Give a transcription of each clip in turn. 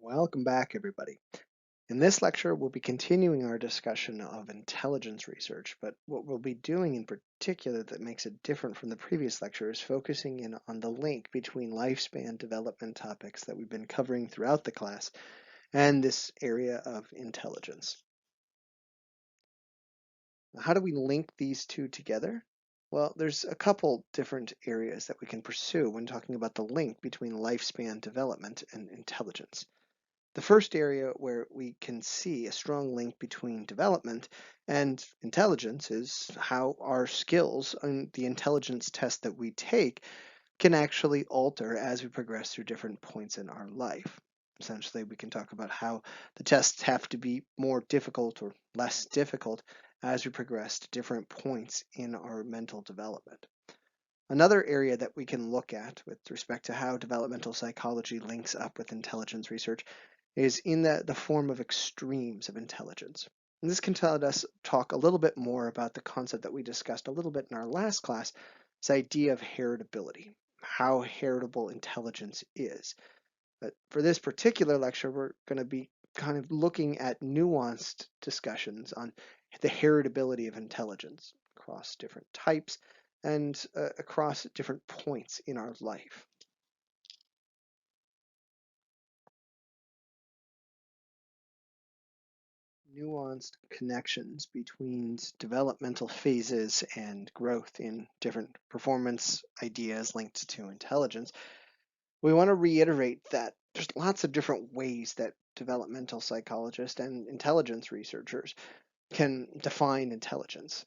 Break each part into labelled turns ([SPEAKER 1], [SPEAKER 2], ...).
[SPEAKER 1] Welcome back, everybody. In this lecture, we'll be continuing our discussion of intelligence research, but what we'll be doing in particular that makes it different from the previous lecture is focusing in on the link between lifespan development topics that we've been covering throughout the class and this area of intelligence. How do we link these two together? Well, there's a couple different areas that we can pursue when talking about the link between lifespan development and intelligence. The first area where we can see a strong link between development and intelligence is how our skills and the intelligence test that we take can actually alter as we progress through different points in our life. Essentially, we can talk about how the tests have to be more difficult or less difficult as we progress to different points in our mental development. Another area that we can look at with respect to how developmental psychology links up with intelligence research is in the form of extremes of intelligence. And this can let us talk a little bit more about the concept that we discussed a little bit in our last class, this idea of heritability, how heritable intelligence is. But for this particular lecture, we're going to be kind of looking at nuanced discussions on the heritability of intelligence across different types and across different points in our life. Nuanced connections between developmental phases and growth in different performance ideas linked to intelligence. We want to reiterate that there's lots of different ways that developmental psychologists and intelligence researchers can define intelligence.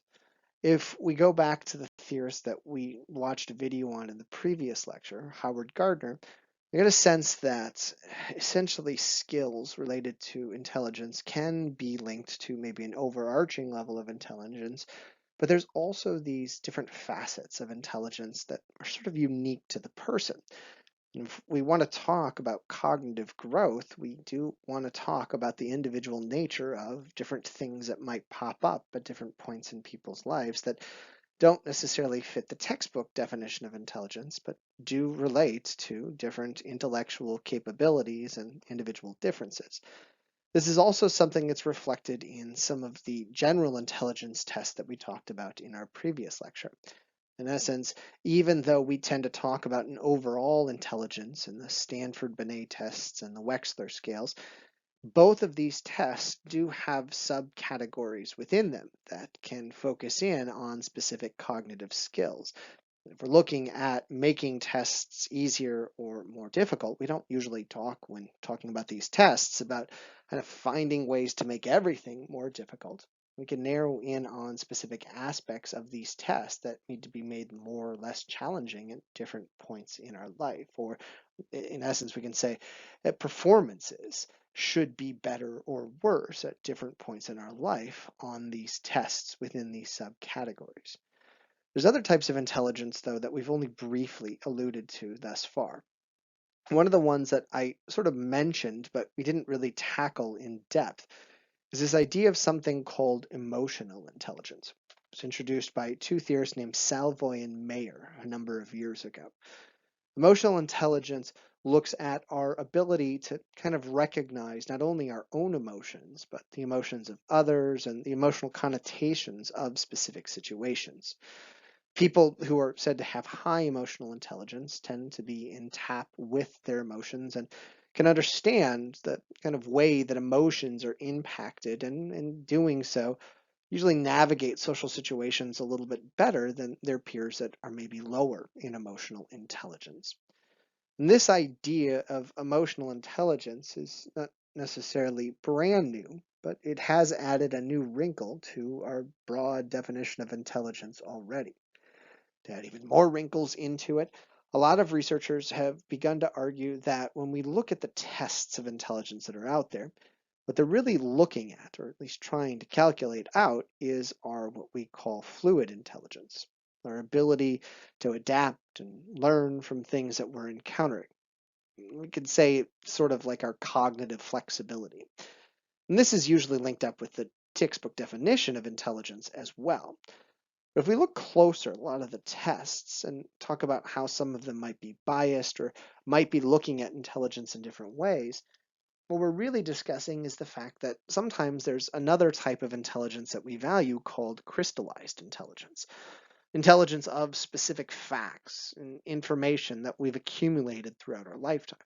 [SPEAKER 1] If we go back to the theorist that we watched a video on in the previous lecture, Howard Gardner, I get a sense that essentially skills related to intelligence can be linked to maybe an overarching level of intelligence, but there's also these different facets of intelligence that are sort of unique to the person. And if we want to talk about cognitive growth, we do want to talk about the individual nature of different things that might pop up at different points in people's lives that don't necessarily fit the textbook definition of intelligence, but do relate to different intellectual capabilities and individual differences. This is also something that's reflected in some of the general intelligence tests that we talked about in our previous lecture. In essence, even though we tend to talk about an overall intelligence in the Stanford-Binet tests and the Wechsler scales, both of these tests do have subcategories within them that can focus in on specific cognitive skills. If we're looking at making tests easier or more difficult, we don't usually talk when talking about these tests about kind of finding ways to make everything more difficult. We can narrow in on specific aspects of these tests that need to be made more or less challenging at different points in our life. Or in essence, we can say that performances should be better or worse at different points in our life on these tests within these subcategories. There's other types of intelligence, though, that we've only briefly alluded to thus far. One of the ones that I sort of mentioned, but we didn't really tackle in depth, is this idea of something called emotional intelligence. It was introduced by two theorists named Salvoy and Mayer a number of years ago. Emotional intelligence looks at our ability to kind of recognize not only our own emotions, but the emotions of others and the emotional connotations of specific situations. People who are said to have high emotional intelligence tend to be in tap with their emotions and can understand the kind of way that emotions are impacted, and in doing so, usually navigate social situations a little bit better than their peers that are maybe lower in emotional intelligence. And this idea of emotional intelligence is not necessarily brand new, but it has added a new wrinkle to our broad definition of intelligence already. To add even more wrinkles into it, a lot of researchers have begun to argue that when we look at the tests of intelligence that are out there, what they're really looking at, or at least trying to calculate out, is our what we call fluid intelligence, our ability to adapt and learn from things that we're encountering. We could say sort of like our cognitive flexibility. And this is usually linked up with the textbook definition of intelligence as well. But if we look closer at a lot of the tests and talk about how some of them might be biased or might be looking at intelligence in different ways, What we're really discussing is the fact that sometimes there's another type of intelligence that we value called crystallized intelligence. Intelligence of specific facts and information that we've accumulated throughout our lifetime.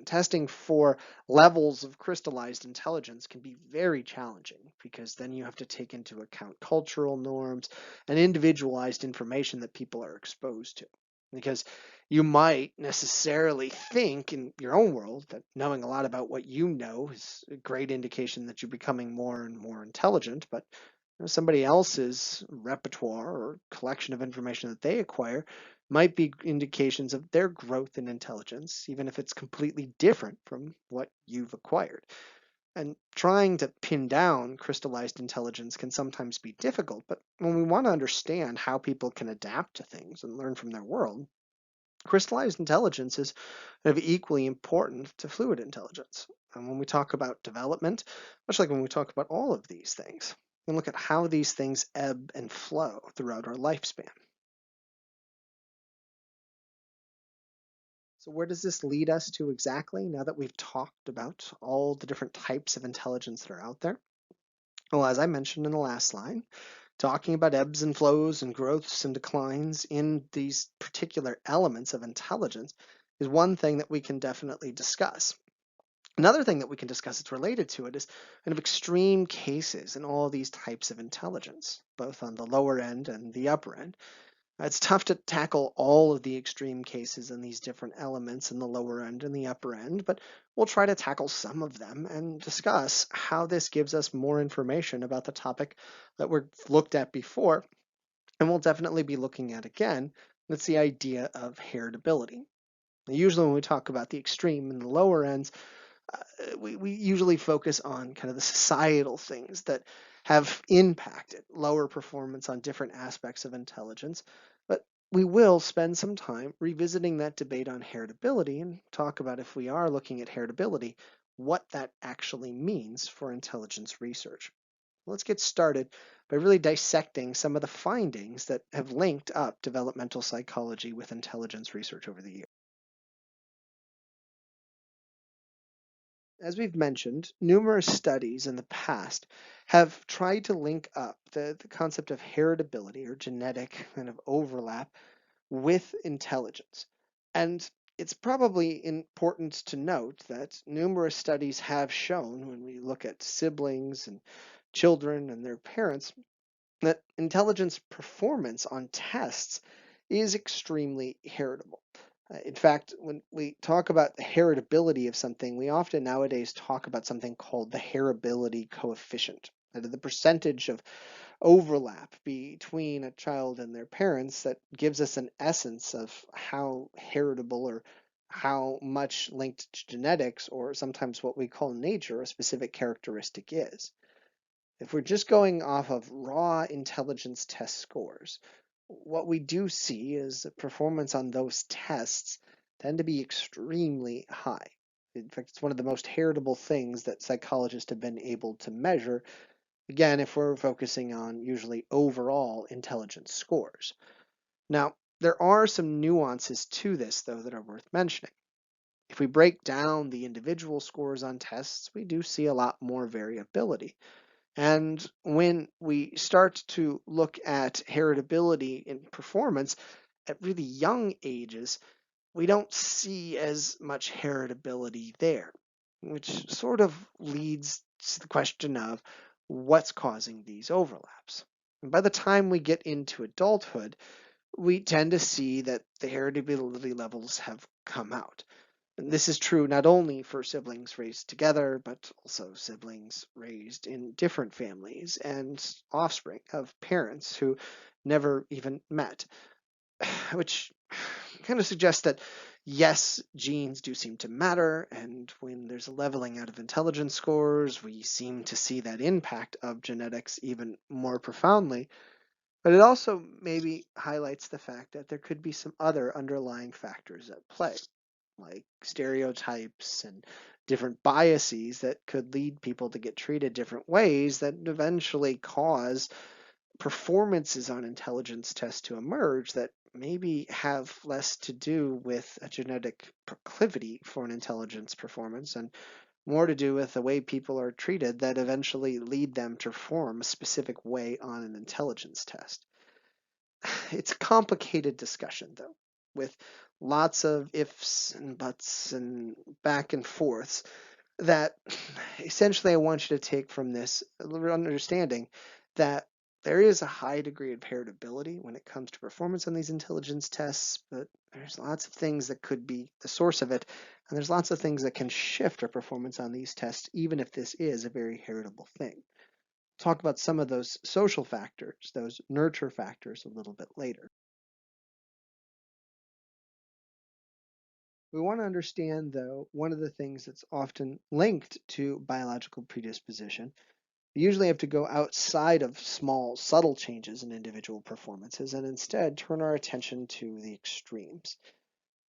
[SPEAKER 1] Testing for levels of crystallized intelligence can be very challenging because then you have to take into account cultural norms and individualized information that people are exposed to. Because you might necessarily think in your own world that knowing a lot about what you know is a great indication that you're becoming more and more intelligent, but somebody else's repertoire or collection of information that they acquire might be indications of their growth in intelligence, even if it's completely different from what you've acquired. And trying to pin down crystallized intelligence can sometimes be difficult, but when we want to understand how people can adapt to things and learn from their world, crystallized intelligence is kind of equally important to fluid intelligence. And when we talk about development, much like when we talk about all of these things, we can look at how these things ebb and flow throughout our lifespan. So where does this lead us to exactly now that we've talked about all the different types of intelligence that are out there? Well, as I mentioned in the last line, talking about ebbs and flows and growths and declines in these particular elements of intelligence is one thing that we can definitely discuss. Another thing that we can discuss that's related to it is kind of extreme cases in all these types of intelligence, both on the lower end and the upper end. It's tough to tackle all of the extreme cases and these different elements in the lower end and the upper end, but we'll try to tackle some of them and discuss how this gives us more information about the topic that we've looked at before, and we'll definitely be looking at again. That's the idea of heritability. Usually when we talk about the extreme and the lower ends, we usually focus on kind of the societal things that have impacted lower performance on different aspects of intelligence. But we will spend some time revisiting that debate on heritability and talk about, if we are looking at heritability, what that actually means for intelligence research. Let's get started by really dissecting some of the findings that have linked up developmental psychology with intelligence research over the years. As we've mentioned, numerous studies in the past have tried to link up the concept of heritability or genetic kind of overlap with intelligence. And it's probably important to note that numerous studies have shown, when we look at siblings and children and their parents, that intelligence performance on tests is extremely heritable. In fact, when we talk about the heritability of something, we often nowadays talk about something called the heritability coefficient, the percentage of overlap between a child and their parents that gives us an essence of how heritable or how much linked to genetics, or sometimes what we call nature, a specific characteristic is. If we're just going off of raw intelligence test scores, what we do see is that performance on those tests tend to be extremely high. In fact, it's one of the most heritable things that psychologists have been able to measure, again, if we're focusing on usually overall intelligence scores. Now, there are some nuances to this, though, that are worth mentioning. If we break down the individual scores on tests, we do see a lot more variability. And when we start to look at heritability in performance at really young ages, we don't see as much heritability there, which sort of leads to the question of what's causing these overlaps. And by the time we get into adulthood, we tend to see that the heritability levels have come out. And this is true not only for siblings raised together, but also siblings raised in different families and offspring of parents who never even met, which kind of suggests that yes, genes do seem to matter, and when there's a leveling out of intelligence scores, we seem to see that impact of genetics even more profoundly. But it also maybe highlights the fact that there could be some other underlying factors at play, like stereotypes and different biases that could lead people to get treated different ways that eventually cause performances on intelligence tests to emerge that maybe have less to do with a genetic proclivity for an intelligence performance and more to do with the way people are treated that eventually lead them to perform a specific way on an intelligence test. It's a complicated discussion, though, with lots of ifs and buts and back and forths that essentially I want you to take from this understanding that there is a high degree of heritability when it comes to performance on these intelligence tests, but there's lots of things that could be the source of it, and there's lots of things that can shift our performance on these tests, even if this is a very heritable thing. Talk about some of those social factors, those nurture factors, a little bit later. We want to understand, though, one of the things that's often linked to biological predisposition. We usually have to go outside of small, subtle changes in individual performances and instead turn our attention to the extremes.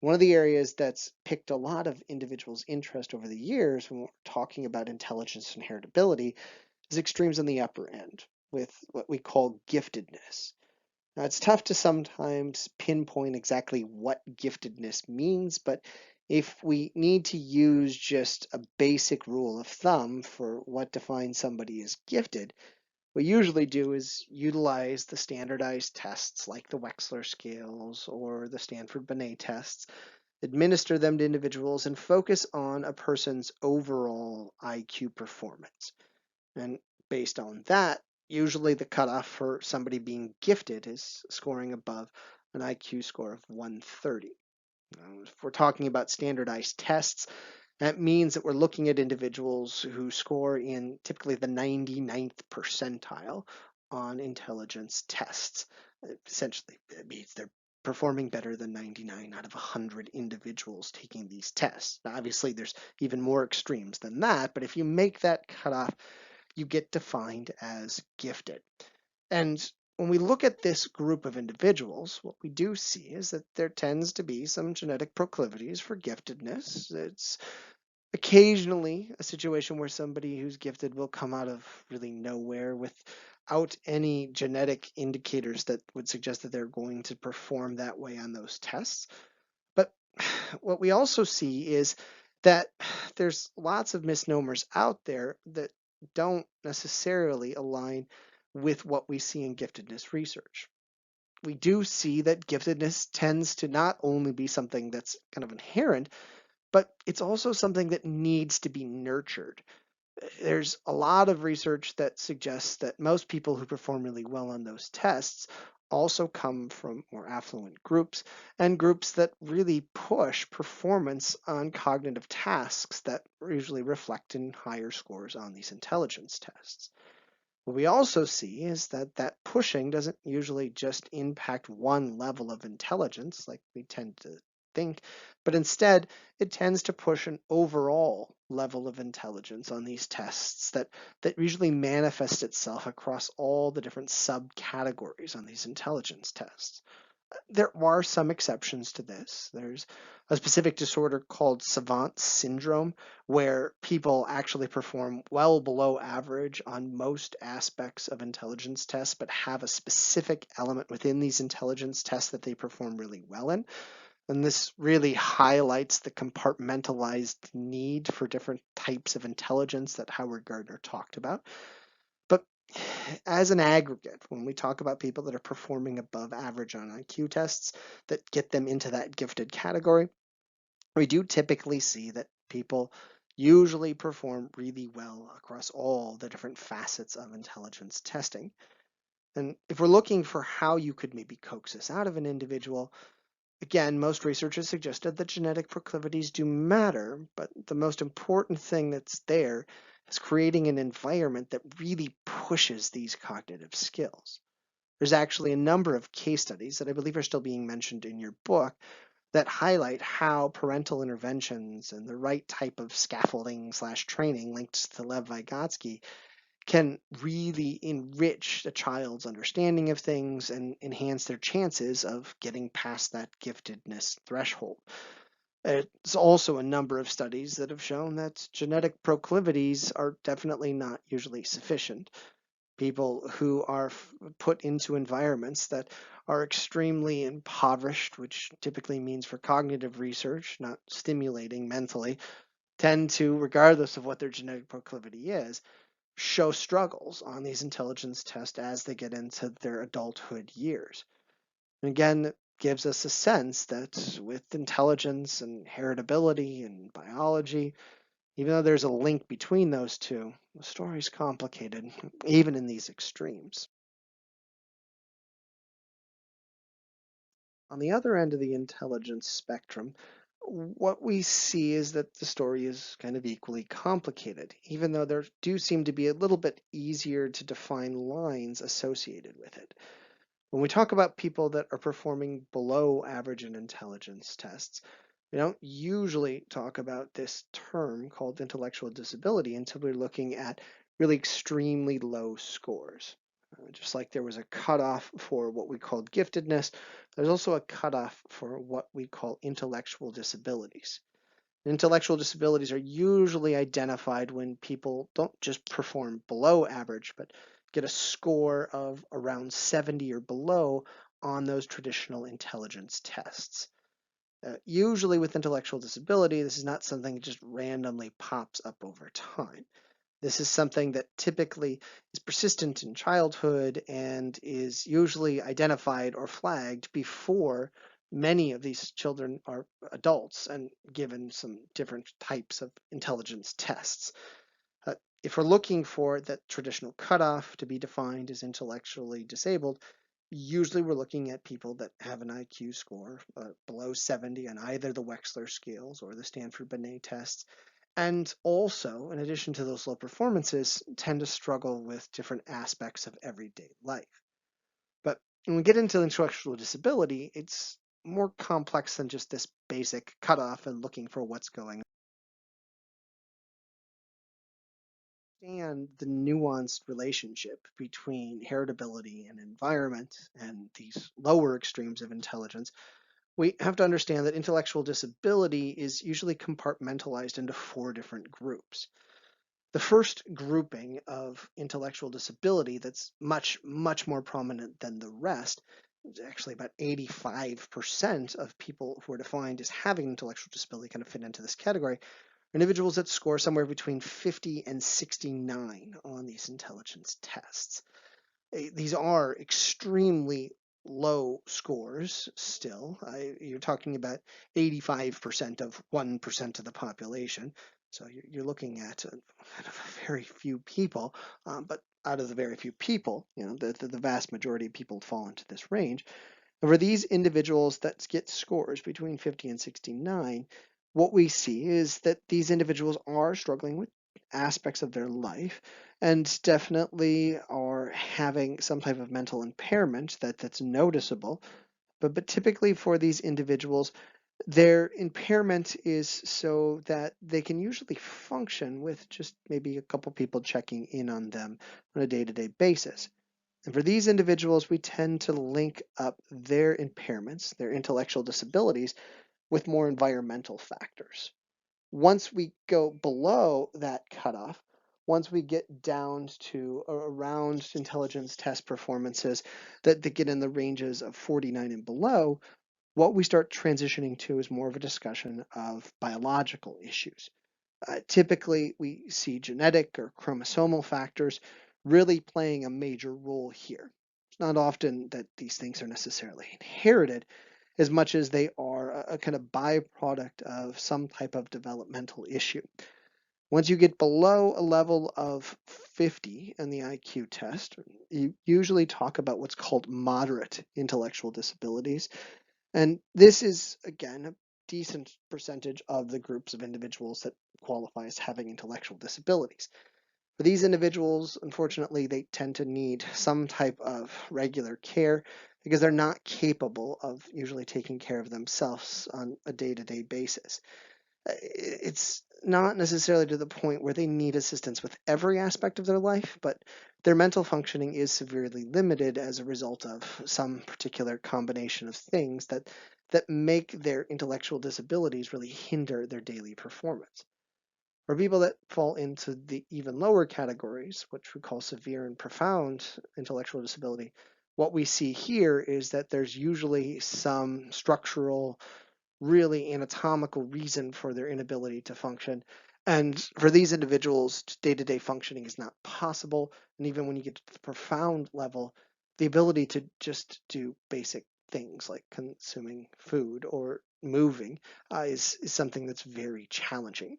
[SPEAKER 1] One of the areas that's picked a lot of individuals' interest over the years when we're talking about intelligence and heritability is extremes on the upper end, with what we call giftedness. Now, it's tough to sometimes pinpoint exactly what giftedness means, but if we need to use just a basic rule of thumb for what defines somebody as gifted, what we usually do is utilize the standardized tests like the Wechsler scales or the Stanford Binet tests, administer them to individuals, and focus on a person's overall IQ performance. And based on that, usually the cutoff for somebody being gifted is scoring above an IQ score of 130. If we're talking about standardized tests, that means that we're looking at individuals who score in typically the 99th percentile on intelligence tests. Essentially, it means they're performing better than 99 out of 100 individuals taking these tests. Now, obviously, there's even more extremes than that, but if you make that cutoff, you get defined as gifted. And when we look at this group of individuals, what we do see is that there tends to be some genetic proclivities for giftedness. It's occasionally a situation where somebody who's gifted will come out of really nowhere without any genetic indicators that would suggest that they're going to perform that way on those tests. But what we also see is that there's lots of misnomers out there that don't necessarily align with what we see in giftedness research. We do see that giftedness tends to not only be something that's kind of inherent, but it's also something that needs to be nurtured. There's a lot of research that suggests that most people who perform really well on those tests also come from more affluent groups and groups that really push performance on cognitive tasks that usually reflect in higher scores on these intelligence tests. What we also see is that that pushing doesn't usually just impact one level of intelligence like we tend to think, but instead it tends to push an overall level of intelligence on these tests that usually manifests itself across all the different subcategories on these intelligence tests. There are some exceptions to this. There's a specific disorder called savant syndrome, where people actually perform well below average on most aspects of intelligence tests, but have a specific element within these intelligence tests that they perform really well in. And this really highlights the compartmentalized need for different types of intelligence that Howard Gardner talked about. But as an aggregate, when we talk about people that are performing above average on IQ tests that get them into that gifted category, we do typically see that people usually perform really well across all the different facets of intelligence testing. And if we're looking for how you could maybe coax this out of an individual, again, most research has suggested that genetic proclivities do matter, but the most important thing that's there is creating an environment that really pushes these cognitive skills. There's actually a number of case studies that I believe are still being mentioned in your book that highlight how parental interventions and the right type of scaffolding slash training linked to Lev Vygotsky can really enrich the child's understanding of things and enhance their chances of getting past that giftedness threshold. There's also a number of studies that have shown that genetic proclivities are definitely not usually sufficient. People who are put into environments that are extremely impoverished, which typically means for cognitive research, not stimulating mentally, tend to, regardless of what their genetic proclivity is, show struggles on these intelligence tests as they get into their adulthood years. And again, it gives us a sense that with intelligence and heritability and biology, even though there's a link between those two, the story's complicated, even in these extremes. On the other end of the intelligence spectrum, what we see is that the story is kind of equally complicated, even though there do seem to be a little bit easier to define lines associated with it. When we talk about people that are performing below average in intelligence tests, we don't usually talk about this term called intellectual disability until we're looking at really extremely low scores. Just like there was a cutoff for what we called giftedness, there's also a cutoff for what we call intellectual disabilities. Intellectual disabilities are usually identified when people don't just perform below average, but get a score of around 70 or below on those traditional intelligence tests. Usually with intellectual disability, this is not something that just randomly pops up over time. This is something that typically is persistent in childhood and is usually identified or flagged before many of these children are adults and given some different types of intelligence tests. If we're looking for that traditional cutoff to be defined as intellectually disabled, usually we're looking at people that have an IQ score below 70 on either the Wechsler scales or the Stanford-Binet tests, and also, in addition to those low performances, tend to struggle with different aspects of everyday life. But when we get into intellectual disability, it's more complex than just this basic cutoff and looking for what's going on. And the nuanced relationship between heritability and environment and these lower extremes of intelligence, we have to understand that intellectual disability is usually compartmentalized into 4 different groups. The first grouping of intellectual disability that's much, much more prominent than the rest, actually about 85% of people who are defined as having intellectual disability kind of fit into this category, are individuals that score somewhere between 50 and 69 on these intelligence tests. These are extremely low scores still. You're talking about 85% of 1% of the population. So you're looking at kind of a very few people, but out of the very few people, the vast majority of people fall into this range. And for these individuals that get scores between 50 and 69, what we see is that these individuals are struggling with aspects of their life and definitely are having some type of mental impairment that's noticeable. But typically for these individuals, their impairment is so that they can usually function with just maybe a couple people checking in on them on a day-to-day basis. And for these individuals, we tend to link up their impairments, their intellectual disabilities, with more environmental factors. Once we go below that cutoff, once we get down to around intelligence test performances that get in the ranges of 49 and below, what we start transitioning to is more of a discussion of biological issues. Typically, we see genetic or chromosomal factors really playing a major role here. It's not often that these things are necessarily inherited as much as they are a kind of byproduct of some type of developmental issue. Once you get below a level of 50 in the IQ test, you usually talk about what's called moderate intellectual disabilities. And this is, again, a decent percentage of the groups of individuals that qualify as having intellectual disabilities. For these individuals, unfortunately, they tend to need some type of regular care because they're not capable of usually taking care of themselves on a day-to-day basis. It's not necessarily to the point where they need assistance with every aspect of their life, but their mental functioning is severely limited as a result of some particular combination of things that make their intellectual disabilities really hinder their daily performance. For people that fall into the even lower categories, which we call severe and profound intellectual disability, what we see here is that there's usually some structural, really anatomical reason for their inability to function. And for these individuals, day-to-day functioning is not possible. And even when you get to the profound level, the ability to just do basic things like consuming food or moving is something that's very challenging.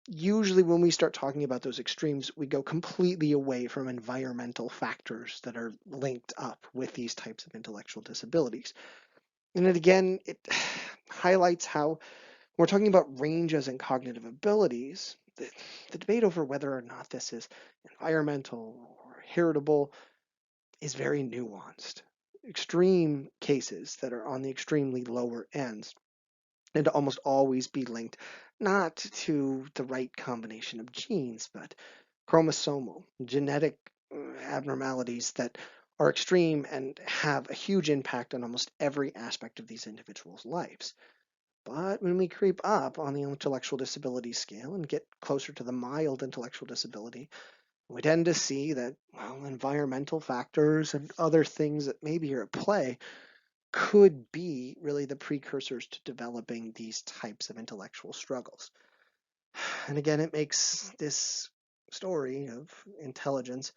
[SPEAKER 1] Usually when we start talking about those extremes, we go completely away from environmental factors that are linked up with these types of intellectual disabilities. And it again, it highlights how we're talking about ranges and cognitive abilities. The debate over whether or not this is environmental or heritable is very nuanced. Extreme cases that are on the extremely lower ends and to almost always be linked not to the right combination of genes, but chromosomal, genetic abnormalities that are extreme and have a huge impact on almost every aspect of these individuals' lives. But when we creep up on the intellectual disability scale and get closer to the mild intellectual disability, we tend to see that, well, environmental factors and other things that maybe are at play could be really the precursors to developing these types of intellectual struggles. And again, it makes this story of intelligence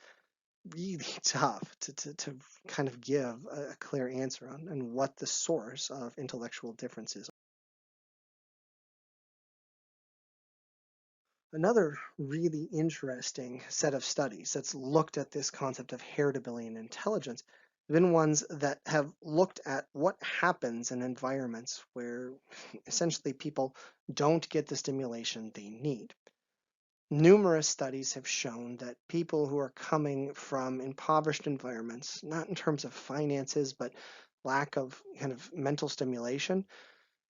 [SPEAKER 1] really tough to kind of give a clear answer on and what the source of intellectual differences are. Another really interesting set of studies that's looked at this concept of heritability and intelligence have been ones that have looked at what happens in environments where essentially people don't get the stimulation they need. Numerous studies have shown that people who are coming from impoverished environments, not in terms of finances, but lack of kind of mental stimulation,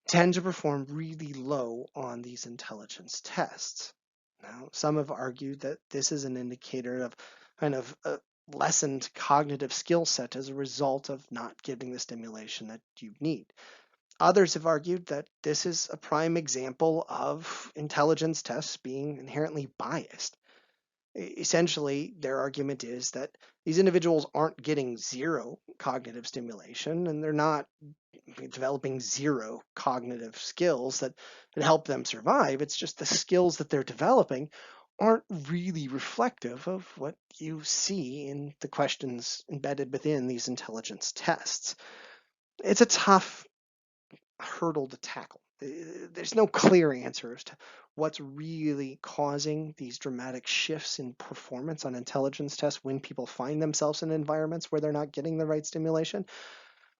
[SPEAKER 1] tend to perform really low on these intelligence tests. Now, some have argued that this is an indicator of kind of a lessened cognitive skill set as a result of not getting the stimulation that you need. Others have argued that this is a prime example of intelligence tests being inherently biased. Essentially, their argument is that these individuals aren't getting zero cognitive stimulation and they're not developing zero cognitive skills that help them survive. It's just the skills that they're developing aren't really reflective of what you see in the questions embedded within these intelligence tests. It's a tough hurdle to tackle. There's no clear answer as to what's really causing these dramatic shifts in performance on intelligence tests when people find themselves in environments where they're not getting the right stimulation.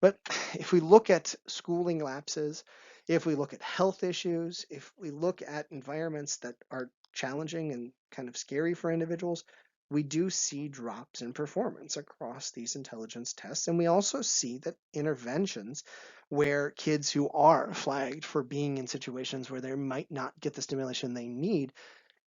[SPEAKER 1] But if we look at schooling lapses, if we look at health issues, if we look at environments that are challenging and kind of scary for individuals, we do see drops in performance across these intelligence tests. And we also see that interventions where kids who are flagged for being in situations where they might not get the stimulation they need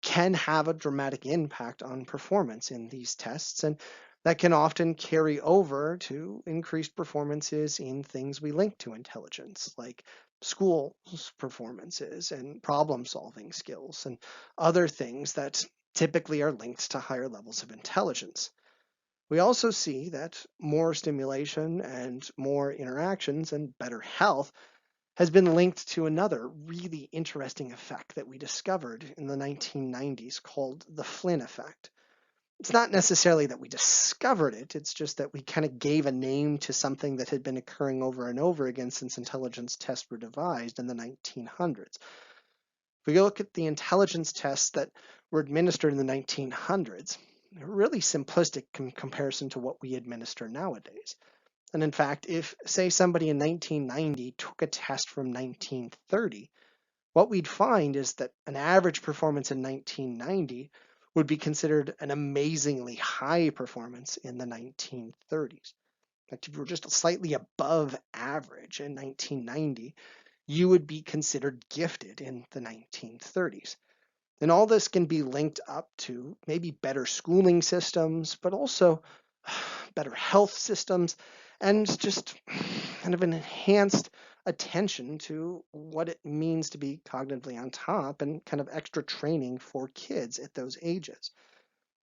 [SPEAKER 1] can have a dramatic impact on performance in these tests. And that can often carry over to increased performances in things we link to intelligence, like school performances and problem solving skills and other things that typically are linked to higher levels of intelligence. We also see that more stimulation and more interactions and better health has been linked to another really interesting effect that we discovered in the 1990s called the Flynn effect. It's not necessarily that we discovered it, it's just that we kind of gave a name to something that had been occurring over and over again since intelligence tests were devised in the 1900s. If we look at the intelligence tests that were administered in the 1900s, a really simplistic comparison to what we administer nowadays. And in fact, if, say, somebody in 1990 took a test from 1930, what we'd find is that an average performance in 1990 would be considered an amazingly high performance in the 1930s. In fact, if you were just slightly above average in 1990, you would be considered gifted in the 1930s. And all this can be linked up to maybe better schooling systems, but also better health systems, and just kind of an enhanced attention to what it means to be cognitively on top and kind of extra training for kids at those ages.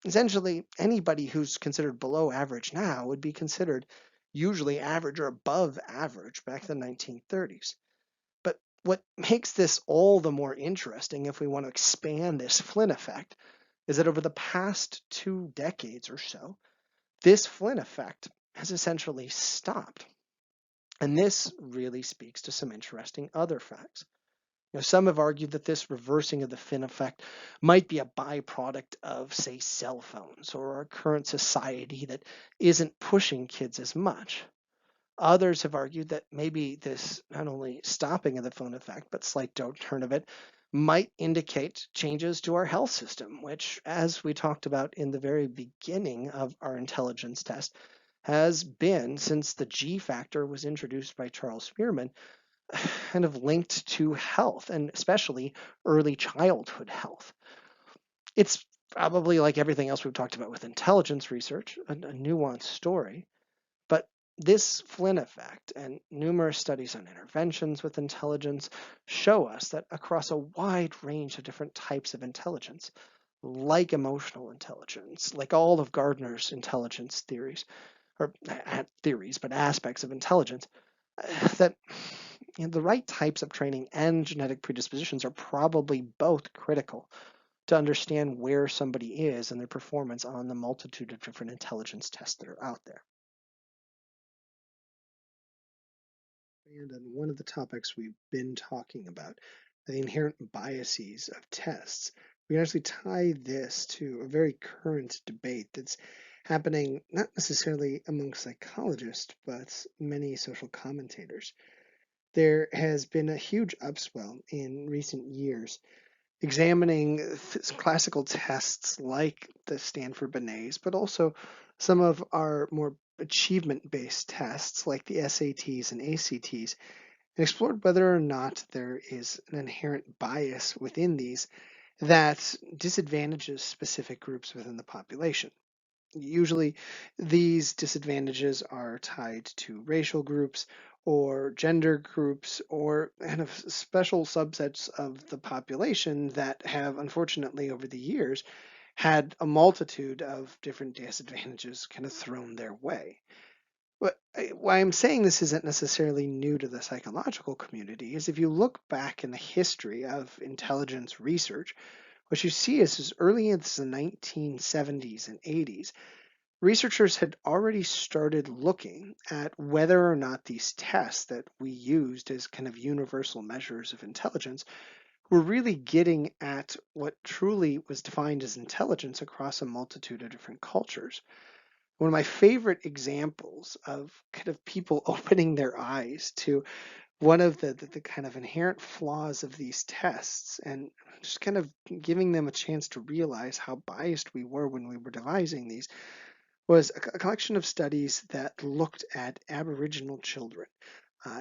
[SPEAKER 1] Essentially, anybody who's considered below average now would be considered usually average or above average back in the 1930s. But what makes this all the more interesting if we want to expand this Flynn effect is that over the past 2 decades or so, this Flynn effect has essentially stopped. And this really speaks to some interesting other facts. Some have argued that this reversing of the Flynn effect might be a byproduct of, say, cell phones or our current society that isn't pushing kids as much. Others have argued that maybe this not only stopping of the Flynn effect, but slight downturn of it might indicate changes to our health system, which, as we talked about in the very beginning of our intelligence test, has been, since the G factor was introduced by Charles Spearman, kind of linked to health, and especially early childhood health. It's probably like everything else we've talked about with intelligence research, a nuanced story. But this Flynn effect and numerous studies on interventions with intelligence show us that across a wide range of different types of intelligence, like emotional intelligence, like all of Gardner's intelligence theories, or theories, but aspects of intelligence, that the right types of training and genetic predispositions are probably both critical to understand where somebody is and their performance on the multitude of different intelligence tests that are out there. And on one of the topics we've been talking about, the inherent biases of tests, we actually tie this to a very current debate that's happening not necessarily among psychologists, but many social commentators. There has been a huge upswell in recent years examining classical tests like the Stanford Benet's, but also some of our more achievement-based tests like the SATs and ACTs, and explored whether or not there is an inherent bias within these that disadvantages specific groups within the population. Usually, these disadvantages are tied to racial groups or gender groups or kind of special subsets of the population that have, unfortunately, over the years, had a multitude of different disadvantages kind of thrown their way. But why I'm saying this isn't necessarily new to the psychological community is if you look back in the history of intelligence research, what you see is as early as the 1970s and 80s, researchers had already started looking at whether or not these tests that we used as kind of universal measures of intelligence were really getting at what truly was defined as intelligence across a multitude of different cultures. One of my favorite examples of kind of people opening their eyes to one of the kind of inherent flaws of these tests and just kind of giving them a chance to realize how biased we were when we were devising these was a collection of studies that looked at Aboriginal children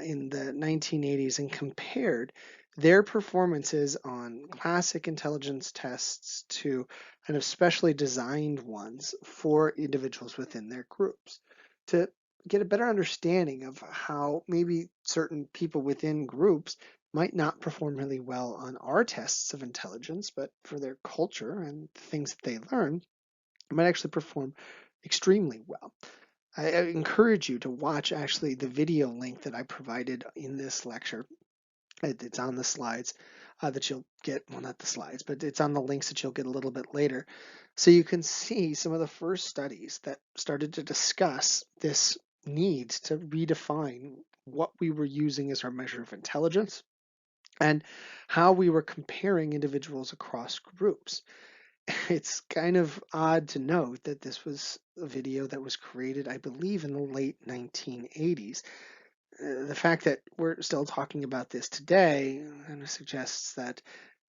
[SPEAKER 1] in the 1980s and compared their performances on classic intelligence tests to kind of specially designed ones for individuals within their groups to get a better understanding of how maybe certain people within groups might not perform really well on our tests of intelligence, but for their culture and the things that they learn, might actually perform extremely well. I encourage you to watch actually the video link that I provided in this lecture. It's on the slides that you'll get, well, not the slides, but it's on the links that you'll get a little bit later. So you can see some of the first studies that started to discuss this need to redefine what we were using as our measure of intelligence and how we were comparing individuals across groups. It's kind of odd to note that this was a video that was created, I believe, in the late 1980s. The fact that we're still talking about this today kind of suggests that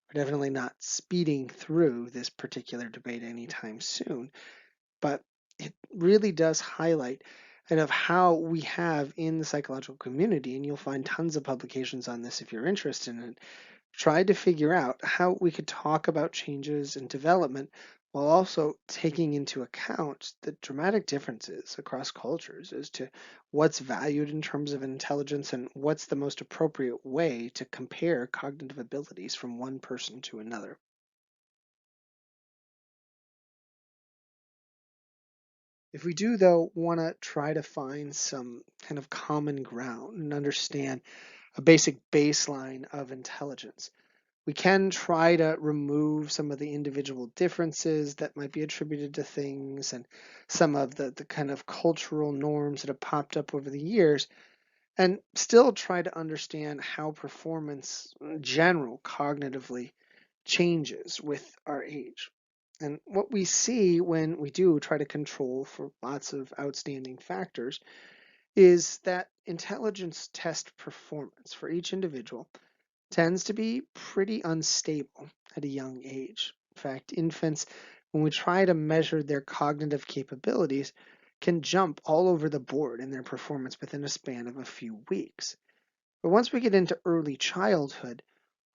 [SPEAKER 1] we're definitely not speeding through this particular debate anytime soon. But it really does highlight kind of how we have in the psychological community, and you'll find tons of publications on this if you're interested in it, tried to figure out how we could talk about changes and development while also taking into account the dramatic differences across cultures as to what's valued in terms of intelligence and what's the most appropriate way to compare cognitive abilities from one person to another. If we do, though, want to try to find some kind of common ground and understand a basic baseline of intelligence. We can try to remove some of the individual differences that might be attributed to things and some of the kind of cultural norms that have popped up over the years, and still try to understand how performance in general cognitively changes with our age. And what we see when we do try to control for lots of outstanding factors is that intelligence test performance for each individual tends to be pretty unstable at a young age. In fact, infants, when we try to measure their cognitive capabilities, can jump all over the board in their performance within a span of a few weeks. But once we get into early childhood,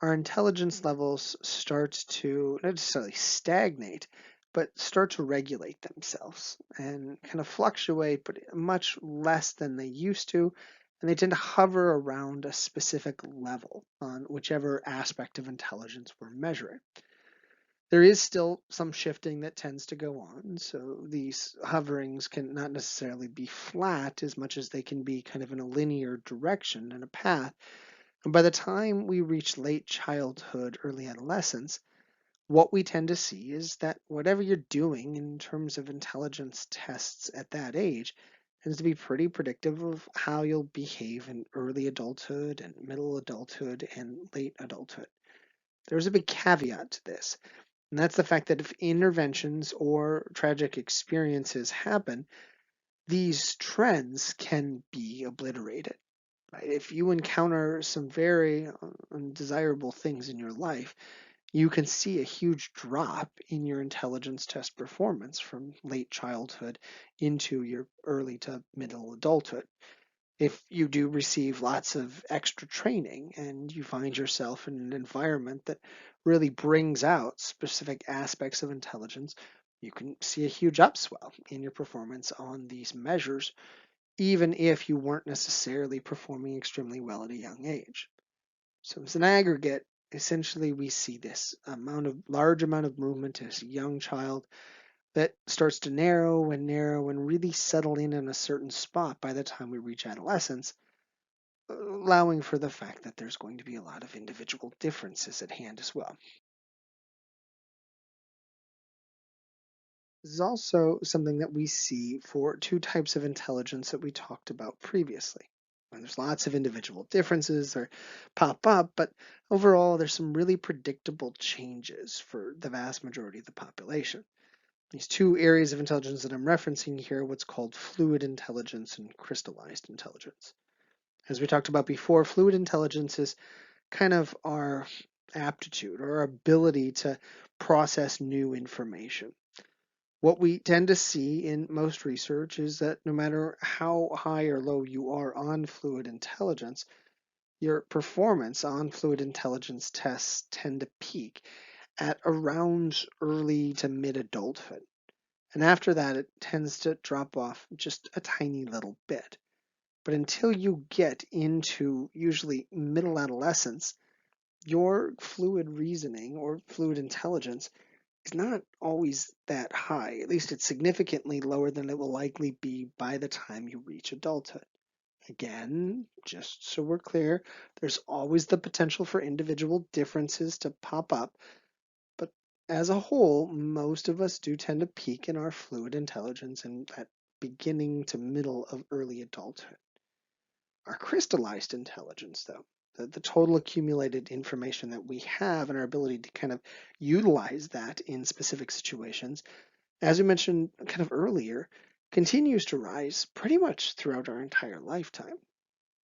[SPEAKER 1] our intelligence levels start to not necessarily stagnate, but start to regulate themselves and kind of fluctuate, but much less than they used to. And they tend to hover around a specific level on whichever aspect of intelligence we're measuring. There is still some shifting that tends to go on, so these hoverings can not necessarily be flat as much as they can be kind of in a linear direction and a path. And by the time we reach late childhood, early adolescence, what we tend to see is that whatever you're doing in terms of intelligence tests at that age tends to be pretty predictive of how you'll behave in early adulthood and middle adulthood and late adulthood. There's a big caveat to this, and that's the fact that if interventions or tragic experiences happen, these trends can be obliterated. Right? If you encounter some very undesirable things in your life, you can see a huge drop in your intelligence test performance from late childhood into your early to middle adulthood. If you do receive lots of extra training and you find yourself in an environment that really brings out specific aspects of intelligence, you can see a huge upswell in your performance on these measures, even if you weren't necessarily performing extremely well at a young age. So as an aggregate, essentially we see this large amount of movement as a young child that starts to narrow and really settle in a certain spot by the time we reach adolescence, allowing for the fact that there's going to be a lot of individual differences at hand as well. This is also something that we see for two types of intelligence that we talked about previously. And there's lots of individual differences that pop up, but overall there's some really predictable changes for the vast majority of the population. These two areas of intelligence that I'm referencing here are what's called fluid intelligence and crystallized intelligence. As we talked about before, fluid intelligence is kind of our aptitude or our ability to process new information. What we tend to see in most research is that no matter how high or low you are on fluid intelligence, your performance on fluid intelligence tests tend to peak at around early to mid adulthood. And after that, it tends to drop off just a tiny little bit. But until you get into usually middle adolescence, your fluid reasoning or fluid intelligence is not always that high. At least it's significantly lower than it will likely be by the time you reach adulthood. Again, just so we're clear, there's always the potential for individual differences to pop up, but as a whole, most of us do tend to peak in our fluid intelligence in that beginning to middle of early adulthood. Our crystallized intelligence, though, the total accumulated information that we have and our ability to kind of utilize that in specific situations, as we mentioned kind of earlier, continues to rise pretty much throughout our entire lifetime.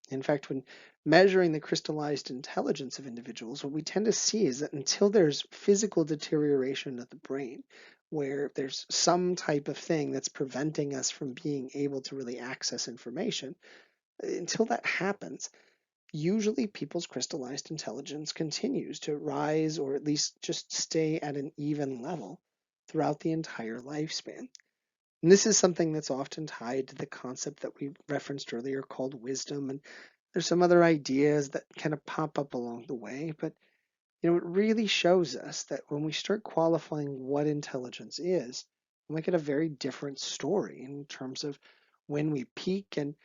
[SPEAKER 1] In fact, when measuring the crystallized intelligence of individuals, what we tend to see is that until there's physical deterioration of the brain, where there's some type of thing that's preventing us from being able to really access information, until that happens, usually people's crystallized intelligence continues to rise or at least just stay at an even level throughout the entire lifespan. And this is something that's often tied to the concept that we referenced earlier called wisdom. And there's some other ideas that kind of pop up along the way. But it really shows us that when we start qualifying what intelligence is, we might get a very different story in terms of when we peak and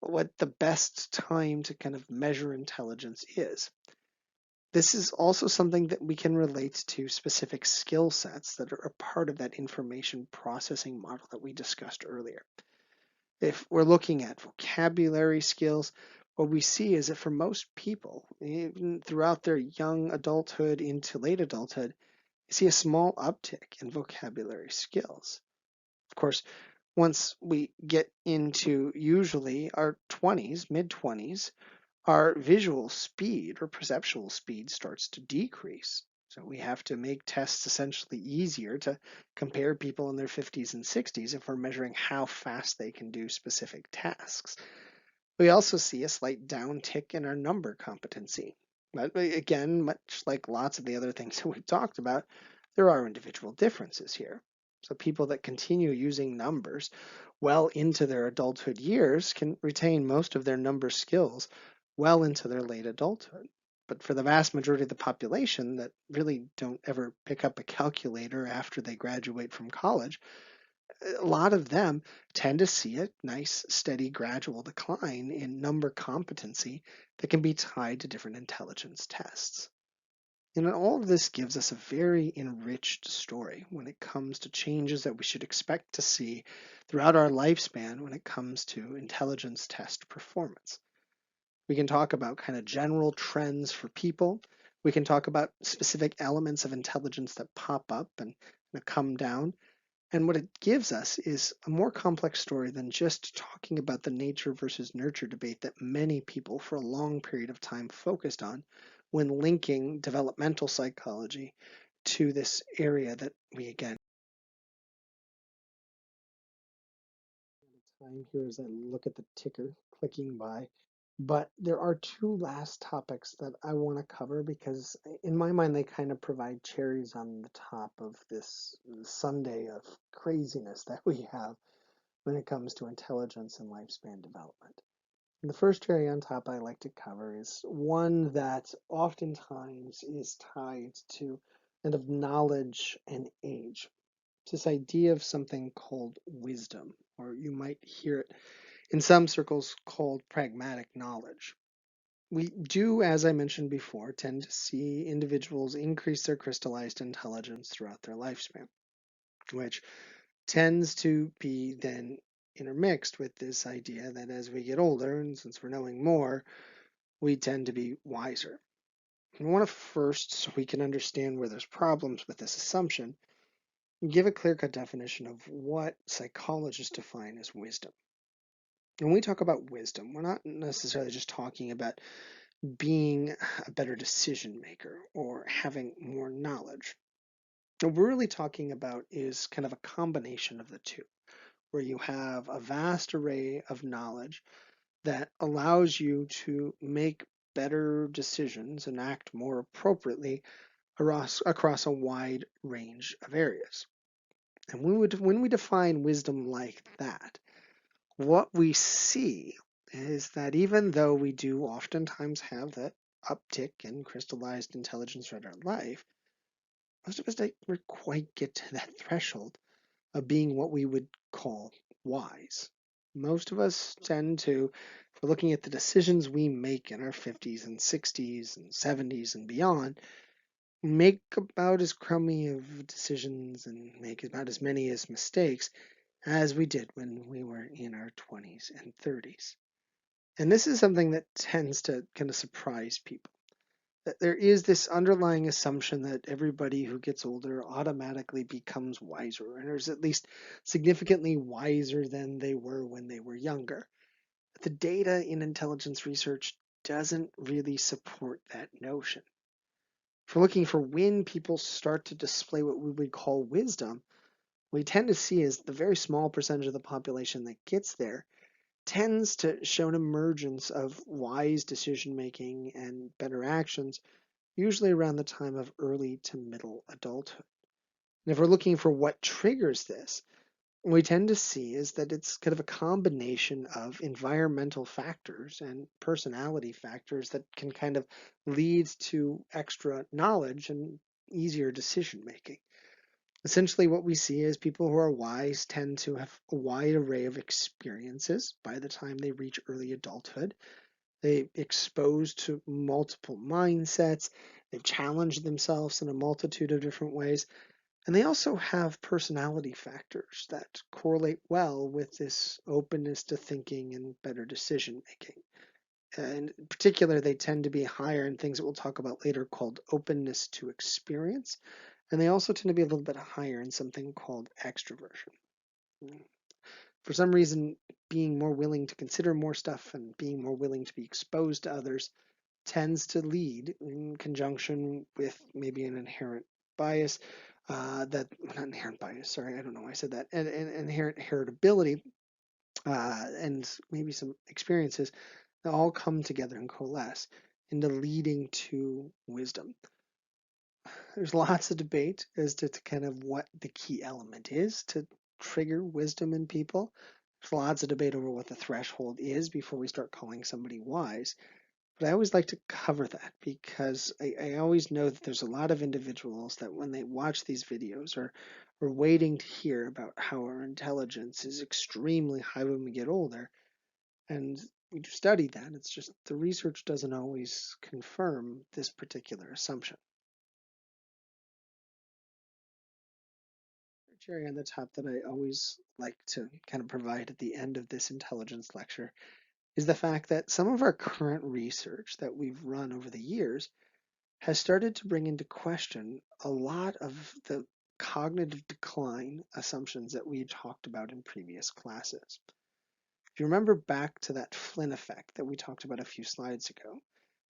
[SPEAKER 1] what the best time to kind of measure intelligence is. This is also something that we can relate to specific skill sets that are a part of that information processing model that we discussed earlier. If we're looking at vocabulary skills, what we see is that for most people, even throughout their young adulthood into late adulthood, you see a small uptick in vocabulary skills. Of course, once we get into usually our 20s, mid 20s, our visual speed or perceptual speed starts to decrease. So we have to make tests essentially easier to compare people in their 50s and 60s if we're measuring how fast they can do specific tasks. We also see a slight downtick in our number competency. But again, much like lots of the other things that we've talked about, there are individual differences here. So people that continue using numbers well into their adulthood years can retain most of their number skills well into their late adulthood. But for the vast majority of the population that really don't ever pick up a calculator after they graduate from college, a lot of them tend to see a nice, steady, gradual decline in number competency that can be tied to different intelligence tests. And all of this gives us a very enriched story when it comes to changes that we should expect to see throughout our lifespan when it comes to intelligence test performance. We can talk about kind of general trends for people. We can talk about specific elements of intelligence that pop up and come down. And what it gives us is a more complex story than just talking about the nature versus nurture debate that many people for a long period of time focused on when linking developmental psychology to this area that we again time here as I look at the ticker clicking by. But there are two last topics that I want to cover because in my mind they kind of provide cherries on the top of this sundae of craziness that we have when it comes to intelligence and lifespan development. And the first cherry on top I like to cover is one that oftentimes is tied to kind of knowledge and age. It's this idea of something called wisdom, or you might hear it in some circles called pragmatic knowledge. We do, as I mentioned before, tend to see individuals increase their crystallized intelligence throughout their lifespan, which tends to be then intermixed with this idea that as we get older, and since we're knowing more, we tend to be wiser. We want to first, so we can understand where there's problems with this assumption, give a clear-cut definition of what psychologists define as wisdom. When we talk about wisdom, we're not necessarily just talking about being a better decision maker or having more knowledge. What we're really talking about is kind of a combination of the two, where you have a vast array of knowledge that allows you to make better decisions and act more appropriately across a wide range of areas. And when we define wisdom like that, what we see is that even though we do oftentimes have that uptick in crystallized intelligence throughout our life, most of us never quite get to that threshold of being what we would call wise. Most of us tend to, if we're looking at the decisions we make in our 50s and 60s and 70s and beyond, make about as crummy of decisions and make about as many as mistakes as we did when we were in our 20s and 30s. And this is something that tends to kind of surprise people. That there is this underlying assumption that everybody who gets older automatically becomes wiser, and is at least significantly wiser than they were when they were younger. But the data in intelligence research doesn't really support that notion. If we're looking for when people start to display what we would call wisdom, we tend to see is the very small percentage of the population that gets there tends to show an emergence of wise decision making and better actions, usually around the time of early to middle adulthood. And if we're looking for what triggers this, what we tend to see is that it's kind of a combination of environmental factors and personality factors that can kind of lead to extra knowledge and easier decision making. Essentially, what we see is people who are wise tend to have a wide array of experiences by the time they reach early adulthood. They're exposed to multiple mindsets, they've challenged themselves in a multitude of different ways, and they also have personality factors that correlate well with this openness to thinking and better decision making. And in particular, they tend to be higher in things that we'll talk about later called openness to experience. And they also tend to be a little bit higher in something called extroversion. For some reason, being more willing to consider more stuff and being more willing to be exposed to others tends to lead in conjunction with maybe an inherent bias that not inherent bias, sorry, I don't know why I said that, an inherent heritability and maybe some experiences that all come together and coalesce into leading to wisdom. There's lots of debate as to kind of what the key element is to trigger wisdom in people. There's lots of debate over what the threshold is before we start calling somebody wise. But I always like to cover that because I always know that there's a lot of individuals that when they watch these videos are waiting to hear about how our intelligence is extremely high when we get older. And we study that. It's just the research doesn't always confirm this particular assumption. Cherry on the top that I always like to kind of provide at the end of this intelligence lecture is the fact that some of our current research that we've run over the years has started to bring into question a lot of the cognitive decline assumptions that we had talked about in previous classes. If you remember back to that Flynn effect that we talked about a few slides ago,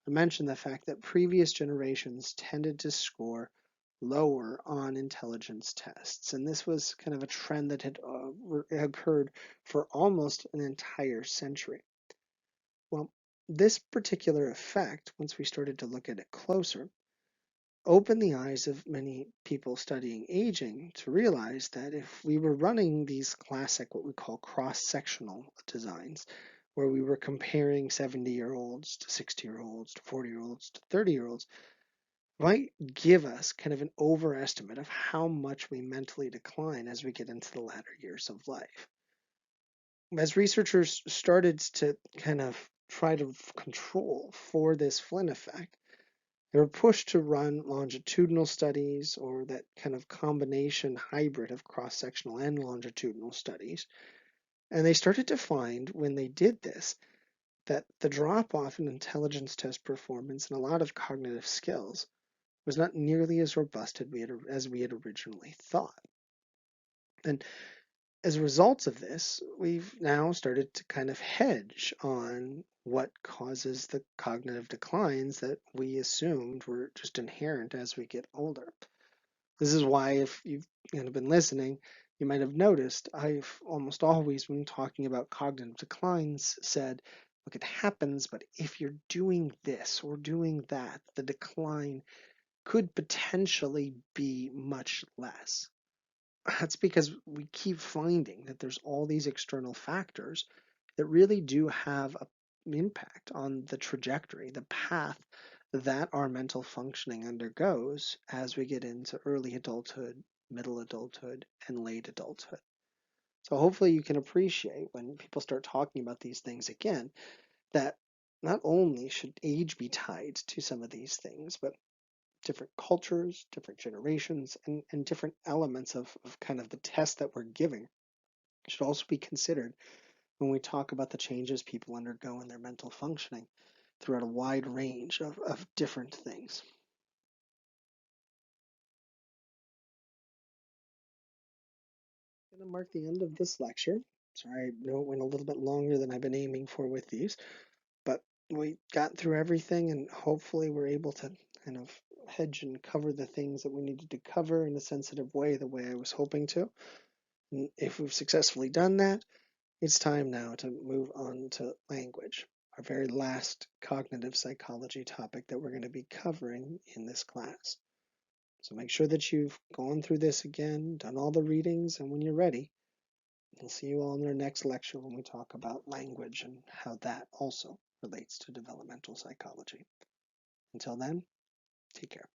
[SPEAKER 1] I mentioned the fact that previous generations tended to score lower on intelligence tests, and this was kind of a trend that had occurred for almost an entire century. Well, this particular effect, once we started to look at it closer, opened the eyes of many people studying aging to realize that if we were running these classic, what we call cross-sectional designs, where we were comparing 70-year-olds to 60-year-olds to 40-year-olds to 30-year-olds, might give us kind of an overestimate of how much we mentally decline as we get into the latter years of life. As researchers started to kind of try to control for this Flynn effect, they were pushed to run longitudinal studies or that kind of combination hybrid of cross-sectional and longitudinal studies. And they started to find when they did this that the drop-off in intelligence test performance and a lot of cognitive skills was not nearly as robust as we had originally thought. And as a result of this, we've now started to kind of hedge on what causes the cognitive declines that we assumed were just inherent as we get older. This is why, if you've been listening, you might have noticed I've almost always, when talking about cognitive declines, said, look, it happens, but if you're doing this or doing that, the decline could potentially be much less. That's because we keep finding that there's all these external factors that really do have an impact on the trajectory, the path that our mental functioning undergoes as we get into early adulthood, middle adulthood, and late adulthood. So hopefully you can appreciate when people start talking about these things again, that not only should age be tied to some of these things, but different cultures, different generations, and different elements of kind of the test that we're giving should also be considered when we talk about the changes people undergo in their mental functioning throughout a wide range of different things. I'm going to mark the end of this lecture. Sorry, I know it went a little bit longer than I've been aiming for with these, but we got through everything and hopefully we're able to kind of hedge and cover the things that we needed to cover in a sensitive way, the way I was hoping to. And if we've successfully done that, it's time now to move on to language, our very last cognitive psychology topic that we're going to be covering in this class. So make sure that you've gone through this again, done all the readings, and when you're ready, we'll see you all in our next lecture when we talk about language and how that also relates to developmental psychology. Until then, take care.